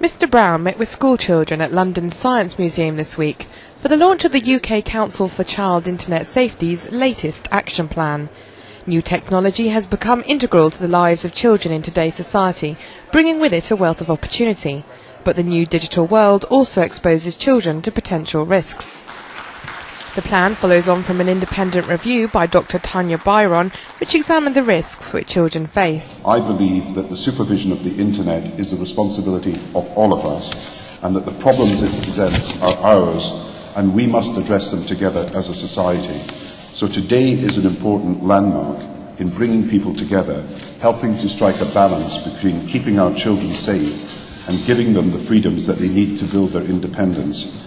Mr Brown met with school children at London's Science Museum this week for the launch of the UK Council for Child Internet Safety's latest action plan. New technology has become integral to the lives of children in today's society, bringing with it a wealth of opportunity. But the new digital world also exposes children to potential risks. The plan follows on from an independent review by Dr. Tanya Byron, which examined the risks which children face. I believe that the supervision of the internet is the responsibility of all of us, and that the problems it presents are ours, and we must address them together as a society. So today is an important landmark in bringing people together, helping to strike a balance between keeping our children safe and giving them the freedoms that they need to build their independence.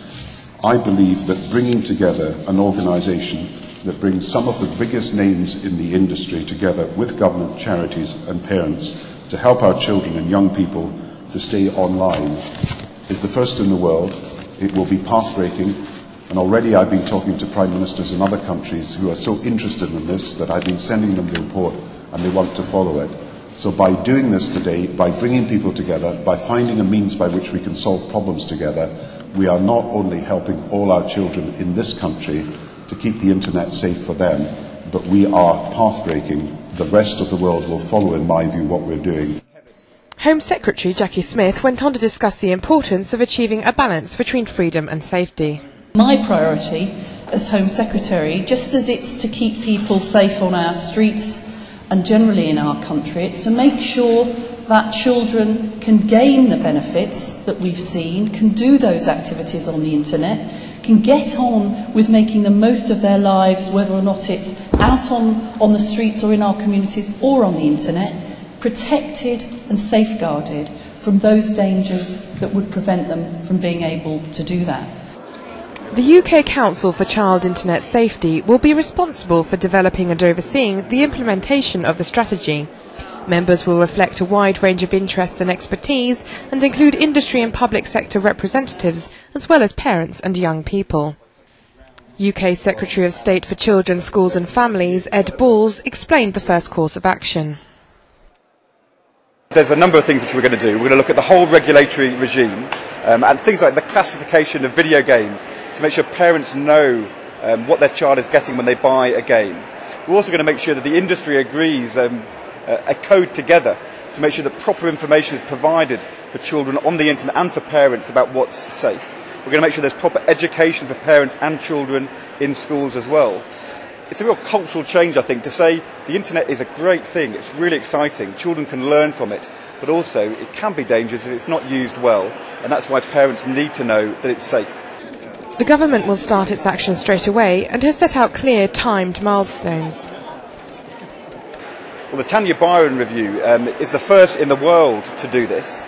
I believe that bringing together an organisation that brings some of the biggest names in the industry together with government, charities and parents to help our children and young people to stay online is the first in the world. It will be path-breaking, and already I've been talking to Prime Ministers in other countries who are so interested in this that I've been sending them the report and they want to follow it. So by doing this today, by bringing people together, by finding a means by which we can solve problems together, we are not only helping all our children in this country to keep the internet safe for them, but we are path-breaking. The rest of the world will follow, in my view, what we're doing. Home Secretary Jackie Smith went on to discuss the importance of achieving a balance between freedom and safety. My priority as Home Secretary, just as it's to keep people safe on our streets and generally in our country, it's to make sure that children can gain the benefits that we've seen, can do those activities on the internet, can get on with making the most of their lives, whether or not it's out on the streets or in our communities or on the internet, protected and safeguarded from those dangers that would prevent them from being able to do that. The UK Council for Child Internet Safety will be responsible for developing and overseeing the implementation of the strategy. Members will reflect a wide range of interests and expertise and include industry and public sector representatives as well as parents and young people. UK Secretary of State for Children, Schools and Families, Ed Balls, explained the first course of action. There's a number of things which we're going to do. We're going to look at the whole regulatory regime and things like the classification of video games to make sure parents know what their child is getting when they buy a game. We're also going to make sure that the industry agrees a code together to make sure that proper information is provided for children on the internet and for parents about what's safe. We're going to make sure there's proper education for parents and children in schools as well. It's a real cultural change, I think, to say the internet is a great thing, it's really exciting, children can learn from it, but also it can be dangerous if it's not used well, and that's why parents need to know that it's safe. The government will start its action straight away and has set out clear timed milestones. Well, the Tanya Byron review is the first in the world to do this.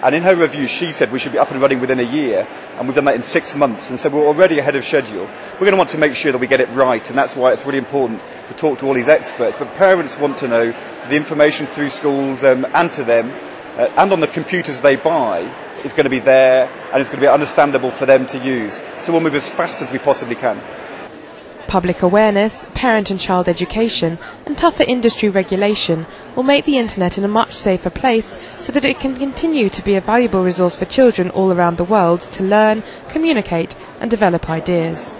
And in her review, she said we should be up and running within a year, and we've done that in 6 months, and so we're already ahead of schedule. We're going to want to make sure that we get it right, and that's why it's really important to talk to all these experts. But parents want to know the information through schools and to them, and on the computers they buy, is going to be there, and it's going to be understandable for them to use. So we'll move as fast as we possibly can. Public awareness, parent and child education and tougher industry regulation will make the internet in a much safer place so that it can continue to be a valuable resource for children all around the world to learn, communicate and develop ideas.